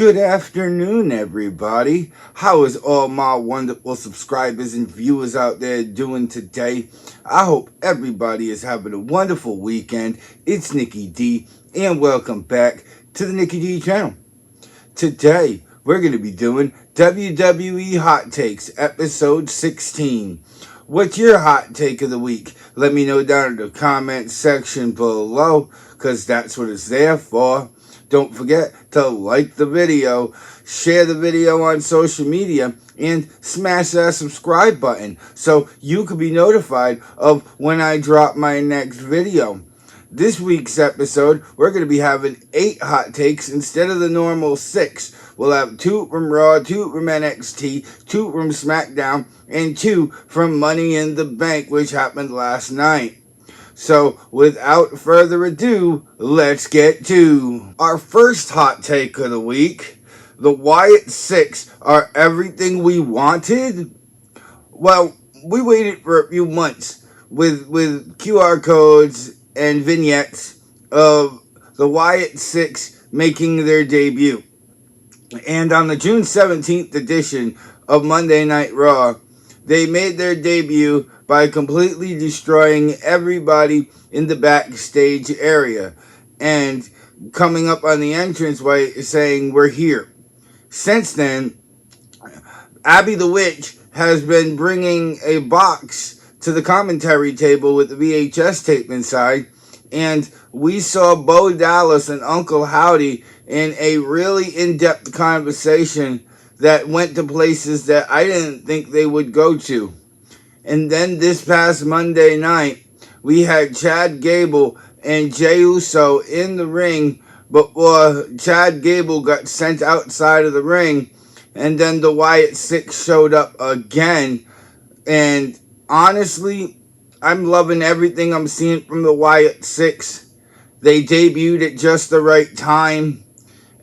Good afternoon, everybody. How is all my wonderful subscribers and viewers out there doing today? I hope everybody is having a wonderful weekend. It's Nikki D, and welcome back to the Nikki D channel. Today, we're going to be doing WWE Hot Takes, episode 16. What's your hot take of the week? Let me know down in the comment section below, because that's what it's there for. Don't forget to like the video, share the video on social media, and smash that subscribe button so you can be notified of when I drop my next video. This week's episode, we're going to be having 8 hot takes instead of the normal 6. We'll have 2 from Raw, 2 from NXT, 2 from SmackDown, and 2 from Money in the Bank, which happened last night. So, without further ado, let's get to our first hot take of the week. The Wyatt 6 are everything we wanted? Well, we waited for a few months with QR codes and vignettes of the Wyatt 6 making their debut. And on the June 17th edition of Monday Night Raw, they made their debut by completely destroying everybody in the backstage area and coming up on the entranceway saying, "We're here." Since then, Abby the Witch has been bringing a box to the commentary table with the VHS tape inside, and we saw Bo Dallas and Uncle Howdy in a really in-depth conversation that went to places that I didn't think they would go to. And then this past Monday night, we had Chad Gable and Jey Uso in the ring before Chad Gable got sent outside of the ring. And then the Wyatt 6 showed up again. And honestly, I'm loving everything I'm seeing from the Wyatt 6. They debuted at just the right time.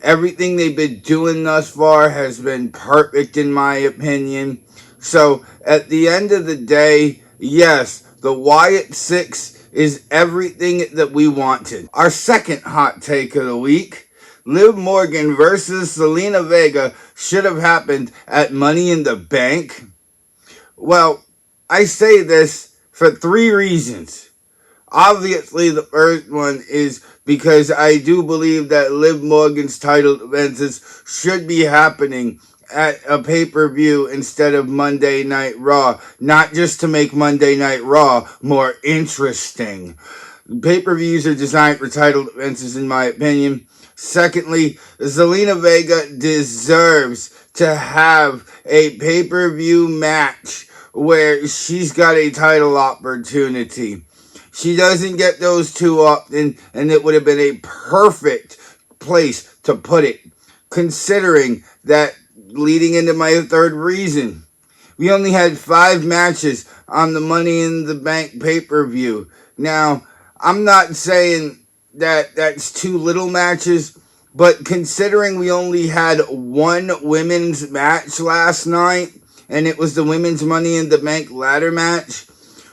Everything they've been doing thus far has been perfect in my opinion. So, at the end of the day, yes, the Wyatt 6 is everything that we wanted. Our second hot take of the week, Liv Morgan versus Zelina Vega should have happened at Money in the Bank. Well, I say this for 3 reasons. Obviously, the first one is because I do believe that Liv Morgan's title defenses should be happening at a pay-per-view instead of Monday Night Raw. Not just to make Monday Night Raw more interesting. Pay-per-views are designed for title defenses, in my opinion. Secondly, Zelina Vega deserves to have a pay-per-view match where she's got a title opportunity. She doesn't get those too often, and it would have been a perfect place to put it, considering that leading into my third reason, we only had 5 matches on the Money in the Bank pay-per-view. Now, I'm not saying that that's too little matches, but considering we only had 1 women's match last night, and it was the women's Money in the Bank ladder match,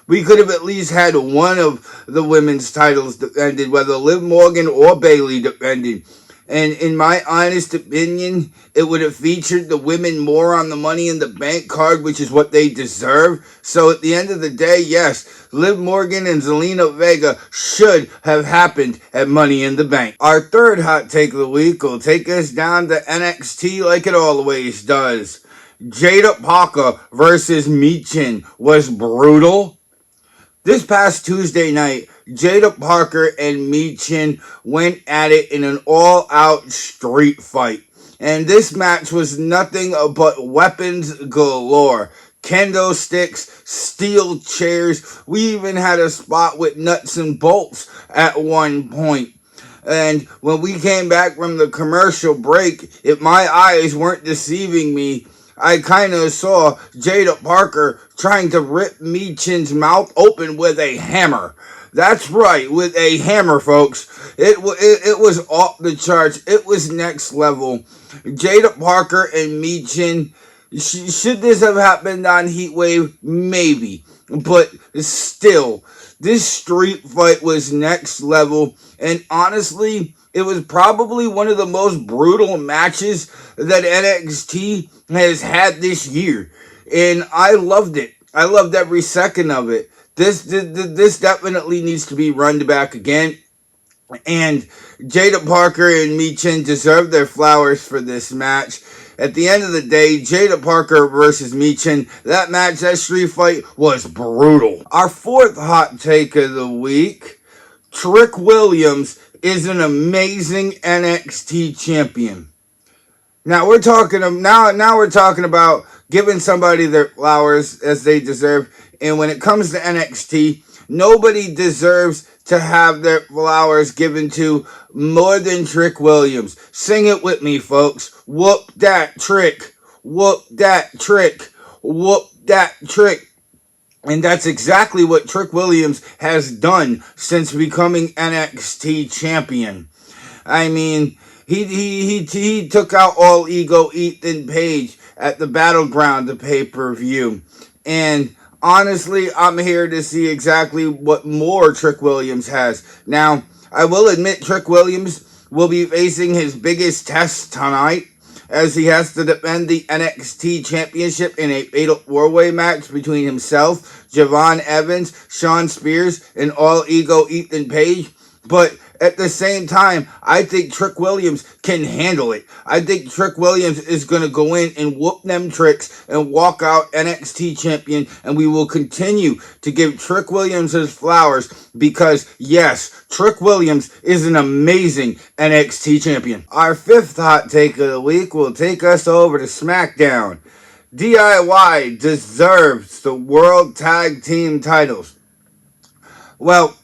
we could have at least had one of the women's titles defended, whether Liv Morgan or Bayley defended. And in my honest opinion, it would have featured the women more on the Money in the Bank card, which is what they deserve. So at the end of the day, yes, Liv Morgan and Zelina Vega should have happened at Money in the Bank. Our third hot take of the week will take us down to NXT like it always does. Jada Parker versus Michin was brutal. This past Tuesday night, Jada Parker and Michin went at it in an all-out street fight. And this match was nothing but weapons galore. Kendo sticks, steel chairs. We even had a spot with nuts and bolts at one point. And when we came back from the commercial break, if my eyes weren't deceiving me, I kind of saw Jada Parker trying to rip Michin's mouth open with a hammer. That's right, with a hammer, folks. It was off the charts. It was next level. Jada Parker and Michin, should this have happened on Heatwave? Maybe. But still, this street fight was next level. And honestly, It was probably one of the most brutal matches that NXT has had this year. And I loved it. I loved every second of it. This definitely needs to be run back again. And Jada Parker and Michin deserve their flowers for this match. At the end of the day, Jada Parker versus Michin, that match, that street fight was brutal. Our fourth hot take of the week, Trick Williams is an amazing NXT champion. Now we're talking about giving somebody their flowers as they deserve. And when it comes to NXT, nobody deserves to have their flowers given to more than Trick Williams. Sing it with me, folks. Whoop that trick. Whoop that trick. Whoop that trick. And that's exactly what Trick Williams has done since becoming NXT champion. I mean, he took out All Ego Ethan Page at the Battleground, the pay-per-view. And honestly, I'm here to see exactly what more Trick Williams has. Now, I will admit Trick Williams will be facing his biggest test tonight, as he has to defend the NXT Championship in a fatal four-way match between himself, Javon Evans, Shawn Spears, and All Ego Ethan Page. But at the same time, I think Trick Williams can handle it. I think Trick Williams is going to go in and whoop them tricks and walk out NXT champion. And we will continue to give Trick Williams his flowers because, yes, Trick Williams is an amazing NXT champion. Our fifth hot take of the week will take us over to SmackDown. DIY deserves the World Tag Team titles. Well,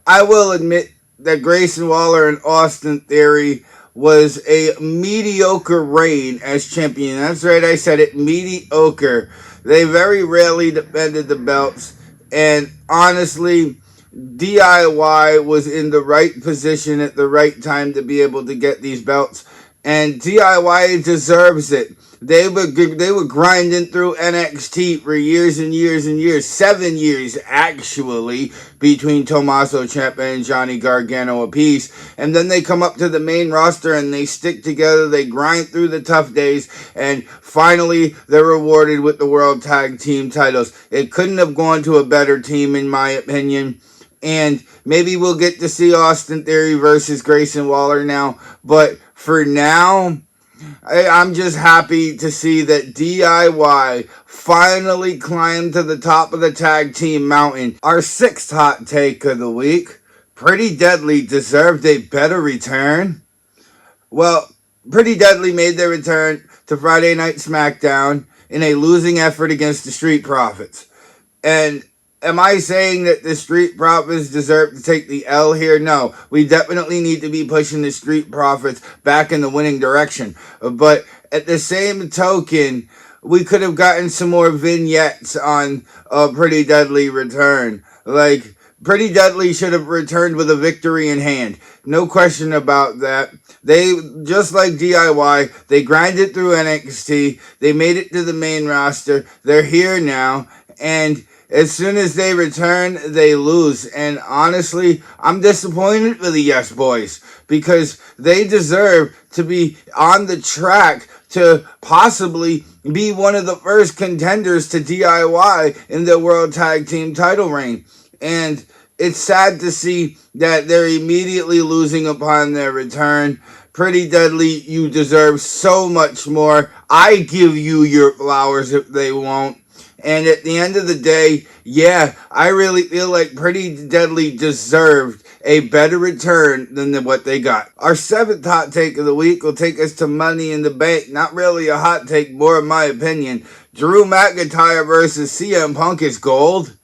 I will admit that Grayson Waller and Austin Theory was a mediocre reign as champion. That's right, I said it, mediocre. They very rarely defended the belts, and honestly, DIY was in the right position at the right time to be able to get these belts, and DIY deserves it. They were grinding through NXT for years and years and years. 7 years, actually, between Tommaso Ciampa and Johnny Gargano apiece. And then they come up to the main roster and they stick together. They grind through the tough days. And finally, they're rewarded with the World Tag Team titles. It couldn't have gone to a better team, in my opinion. And maybe we'll get to see Austin Theory versus Grayson Waller now. But for now, I'm just happy to see that DIY finally climbed to the top of the tag team mountain. Our sixth hot take of the week, Pretty Deadly deserved a better return. Well, Pretty Deadly made their return to Friday Night SmackDown in a losing effort against the Street Profits. And am I saying that the Street Profits deserve to take the L here? No. We definitely need to be pushing the Street Profits back in the winning direction. But at the same token, we could have gotten some more vignettes on Pretty Deadly return. Like, Pretty Deadly should have returned with a victory in hand. No question about that. They, just like DIY, they grinded through NXT. They made it to the main roster. They're here now. And as soon as they return, they lose. And honestly, I'm disappointed for the Yes Boys because they deserve to be on the track to possibly be one of the first contenders to DIY in the World Tag Team title reign. And it's sad to see that they're immediately losing upon their return. Pretty Deadly, you deserve so much more. I give you your flowers if they won't. And at the end of the day, yeah, I really feel like Pretty Deadly deserved a better return than what they got. Our seventh hot take of the week will take us to Money in the Bank. Not really a hot take, more in my opinion. Drew McIntyre versus CM Punk is gold.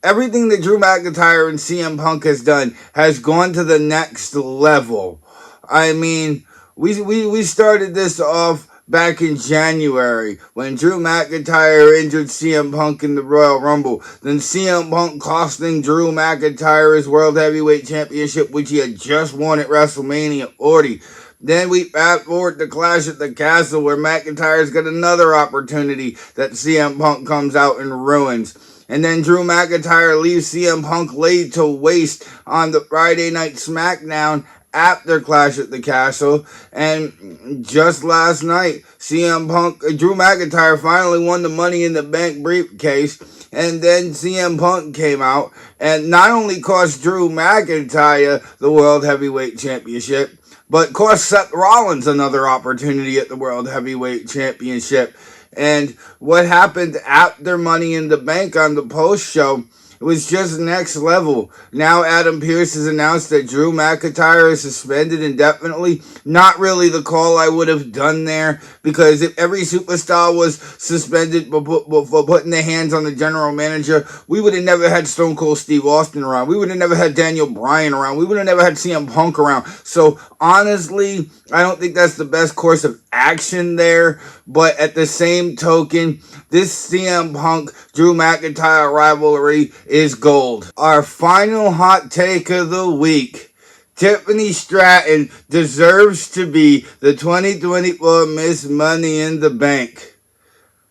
Everything that Drew McIntyre and CM Punk has done has gone to the next level. I mean, we started this off back in January when Drew McIntyre injured CM Punk in the Royal Rumble. Then CM Punk costing Drew McIntyre his World Heavyweight Championship, which he had just won at WrestleMania 40. Then we fast forward to Clash at the Castle where McIntyre's got another opportunity that CM Punk comes out and ruins. And then Drew McIntyre leaves CM Punk laid to waste on the Friday Night SmackDown after Clash at the Castle. And just last night, Drew McIntyre finally won the Money in the Bank briefcase. And then CM Punk came out and not only cost Drew McIntyre the World Heavyweight Championship, but cost Seth Rollins another opportunity at the World Heavyweight Championship. And what happened after Money in the Bank on the post show, it was just next level. Now Adam Pearce has announced that Drew McIntyre is suspended indefinitely. Not really the call I would have done there, because if every superstar was suspended for putting their hands on the general manager, we would have never had Stone Cold Steve Austin around. We would have never had Daniel Bryan around. We would have never had CM Punk around. So honestly, I don't think that's the best course of action there. But at the same token, this CM Punk Drew McIntyre rivalry is gold. Our final hot take of the week: Tiffany Stratton deserves to be the 2024 Miss Money in the Bank.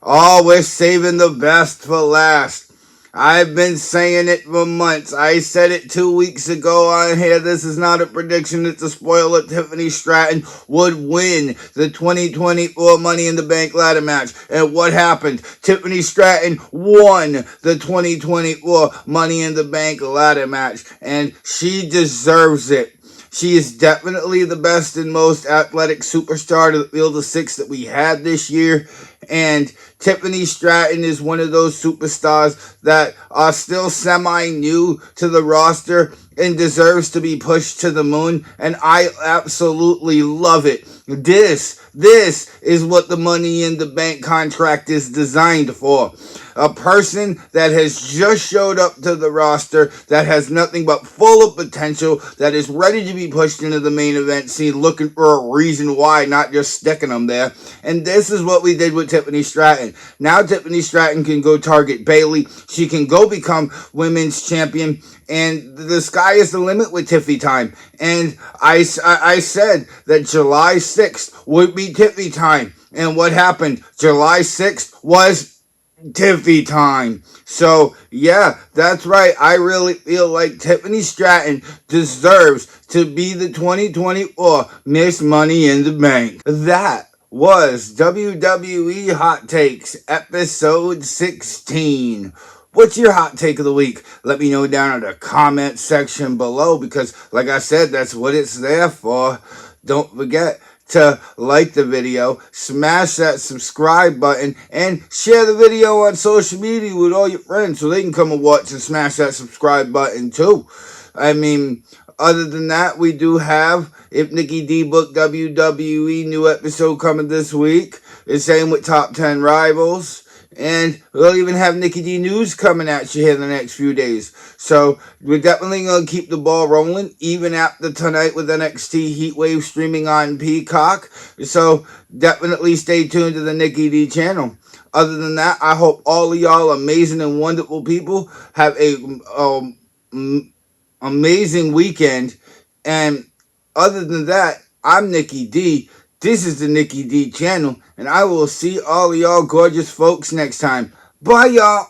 Oh, we're saving the best for last. I've been saying it for months. I said it 2 weeks ago on here. This is not a prediction, it's a spoiler. Tiffany Stratton would win the 2024 Money in the Bank ladder match. And what happened? Tiffany Stratton won the 2024 Money in the Bank ladder match. And she deserves it. She is definitely the best and most athletic superstar to the field of six that we had this year. And Tiffany Stratton is one of those superstars that are still semi-new to the roster and deserves to be pushed to the moon. And I absolutely love it. This is what the Money in the Bank contract is designed for. A person that has just showed up to the roster, that has nothing but full of potential, that is ready to be pushed into the main event scene, looking for a reason why, not just sticking them there. And this is what we did with Tiffany Stratton. Now Tiffany Stratton can go target Bayley. She can go become women's champion. And the sky is the limit with Tiffy time. And I said that July 6th would be Tiffy time. And what happened? July 6th was Tiffy time. So, yeah, that's right. I really feel like Tiffany Stratton deserves to be the 2024 Miss Money in the Bank. That was WWE Hot Takes, episode 16. What's your hot take of the week? Let me know down in the comment section below, because, like I said, that's what it's there for. Don't forget to like the video, smash that subscribe button, and share the video on social media with all your friends so they can come and watch and smash that subscribe button too. I mean, other than that, we do have If Nikki D Booked WWE new episode coming this week. The same with Top 10 Rivals. And we'll even have Nikki D News coming at you here in the next few days. So we're definitely going to keep the ball rolling, even after tonight with NXT Heatwave streaming on Peacock. So definitely stay tuned to the Nikki D channel. Other than that, I hope all of y'all amazing and wonderful people have a amazing weekend. And other than that, I'm Nikki D. This is the Nikki D channel, and I will see all of y'all gorgeous folks next time. Bye, y'all.